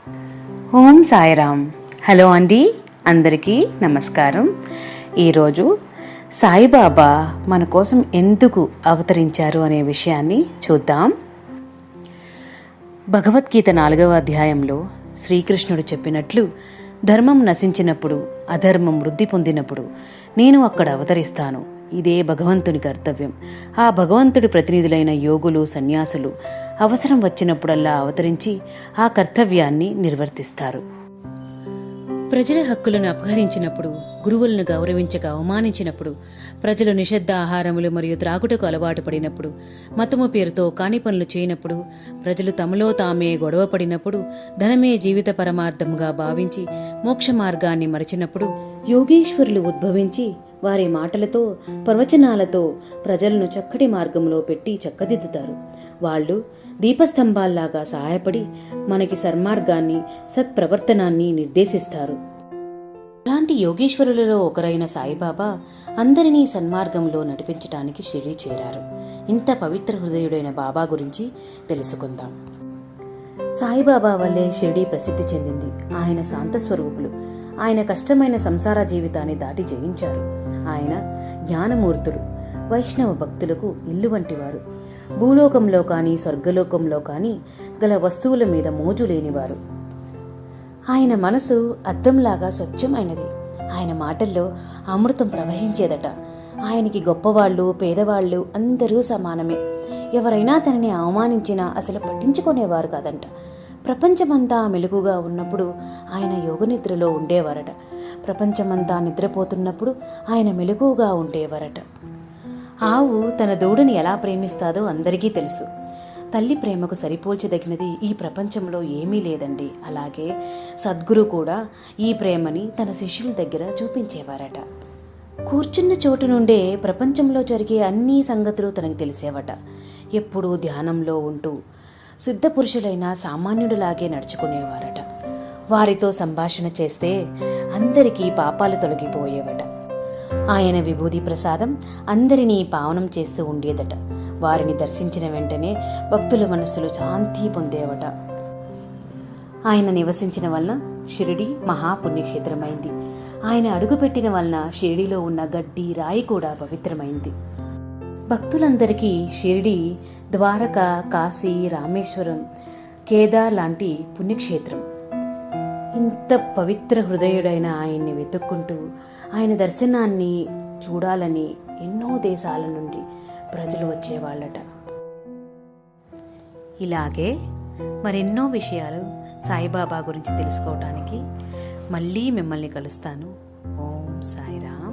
ఓం Sairam. Hello అండి, అందరికీ నమస్కారం. ఈరోజు సాయిబాబా మన కోసం ఎందుకు అవతరించారు అనే విషయాన్ని చూద్దాం. భగవద్గీత 4వ అధ్యాయంలో శ్రీకృష్ణుడు చెప్పినట్లు, ధర్మం నశించినప్పుడు, అధర్మం వృద్ధి పొందినప్పుడు నేను అక్కడ అవతరిస్తాను. ఇదే భగవంతుని కర్తవ్యం. ఆ భగవంతుడి ప్రతినిధులైన యోగులు, సన్యాసులు అవసరం వచ్చినప్పుడల్లా అవతరించి ఆ కర్తవ్యాన్ని నిర్వర్తిస్తారు. ప్రజల హక్కులను అపహరించినప్పుడు, గురువులను గౌరవించక అవమానించినప్పుడు, ప్రజలు నిషిద్ధ ఆహారములు మరియు త్రాగుటకు అలవాటు పడినప్పుడు, మతము పేరుతో కాని పనులు చేయనప్పుడు, ప్రజలు తమలో తామే గొడవ పడినప్పుడు, ధనమే జీవిత పరమార్థంగా భావించి మోక్ష మార్గాన్ని మరచినప్పుడు, యోగీశ్వరులు ఉద్భవించి వారి మాటలతో, ప్రవచనాలతో ప్రజలను చక్కటి మార్గంలో పెట్టి చక్కదిద్దుతారు. వాళ్ళు దీపస్తంభాల్లాగా సహాయపడి మనకి సన్మార్గాన్ని, సత్ప్రవర్తనాన్ని నిర్దేశిస్తారు. అలాంటి యోగేశ్వరులలో ఒకరైన సాయిబాబా అందరినీ సన్మార్గంలో నడిపించటానికి షిరిడీ చేరారు. ఇంత పవిత్ర హృదయుడైన బాబా గురించి తెలుసుకుందాం. సాయిబాబా వల్లే షిరిడీ ప్రసిద్ధి చెందింది. ఆయన శాంత స్వరూపులు. ఆయన కష్టమైన సంసార జీవితాన్ని దాటి జయించారు. ఆయన జ్ఞానమూర్తులు. వైష్ణవ భక్తులకు ఇల్లు వంటివారు. భూలోకంలో కానీ స్వర్గలోకంలో కానీ గల వస్తువుల మీద మోజు లేనివారు. ఆయన మనసు అద్దంలాగా స్వచ్ఛమైనది. ఆయన మాటల్లో అమృతం ప్రవహించేదట. ఆయనకి గొప్పవాళ్ళు, పేదవాళ్ళు అందరూ సమానమే. ఎవరైనా తనని అవమానించినా అసలు పట్టించుకునేవారు కాదంట. ప్రపంచమంతా మెలుగుగా ఉన్నప్పుడు ఆయన యోగనిద్రలో ఉండేవారట. ప్రపంచమంతా నిద్రపోతున్నప్పుడు ఆయన మెలకుగా ఉండేవారట. ఆవు తన దూడని ఎలా ప్రేమిస్తాదో అందరికీ తెలుసు. తల్లి ప్రేమకు సరిపోల్చదగినది ఈ ప్రపంచంలో ఏమీ లేదండి. అలాగే సద్గురు కూడా ఈ ప్రేమని తన శిష్యుల దగ్గర చూపించేవారట. కూర్చున్న చోటు నుండే ప్రపంచంలో జరిగే అన్ని సంగతులు తనకు తెలిసేవట. ఎప్పుడూ ధ్యానంలో ఉంటూ శుద్ధ పురుషులైన సామాన్యుడిలాగే నడుచుకునేవారట. వారితో సంభాషణ చేస్తే అందరికీ పాపాలు తొలగిపోయేవట. ఆయన విభూది ప్రసాదం అందరినీ పావనం చేస్తూ ఉండేదట. వారిని దర్శించిన వెంటనే భక్తుల మనస్సులు శాంతి పొందేవట. ఆయన నివసించిన వలన షిరిడీ మహాపుణ్యక్షేత్రమైంది. ఆయన అడుగుపెట్టిన వలన షిరిడీలో ఉన్న గడ్డి, రాయి కూడా పవిత్రమైంది. భక్తులందరికీ షిరిడీ ద్వారక, కాశీ, రామేశ్వరం, కేదార్ లాంటి పుణ్యక్షేత్రం. ఇంత పవిత్ర హృదయుడైన ఆయన్ని వెతుక్కుంటూ ఆయన దర్శనాన్ని చూడాలని ఎన్నో దేశాల నుండి ప్రజలు వచ్చేవాళ్ళట. ఇలాగే మరెన్నో విషయాలు సాయిబాబా గురించి తెలుసుకోవటానికి మళ్ళీ మిమ్మల్ని కలుస్తాను. ఓం సాయిరామ్.